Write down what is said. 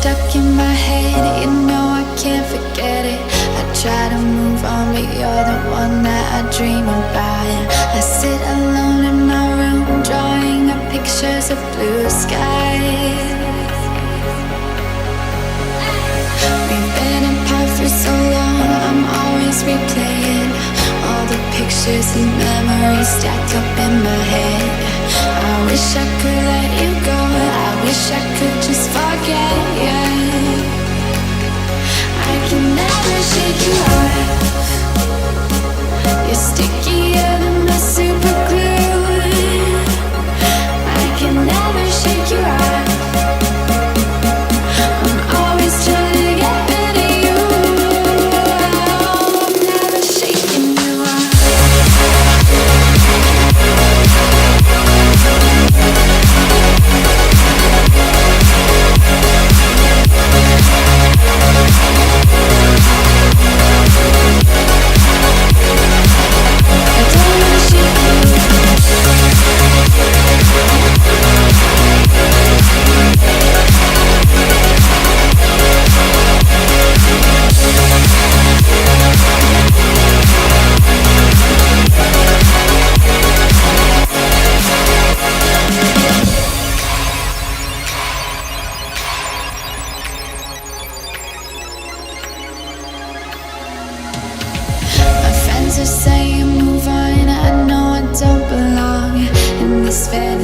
stuck in my head, you know I can't forget it. I try to move on, but you're the one that I dream about. I sit alone in my room, drawing up pictures of blue skies. We've been apart for so long, I'm always replaying all the pictures and memories stacked up in my head. I wish I could let you go, I wish I could just forget you. I can never shake you off. You're stickier than my super glue. I can never shake you off. I'm always trying to get rid of you. I'm never shaking you off. Are saying move on, I know I don't belong in this fantasy.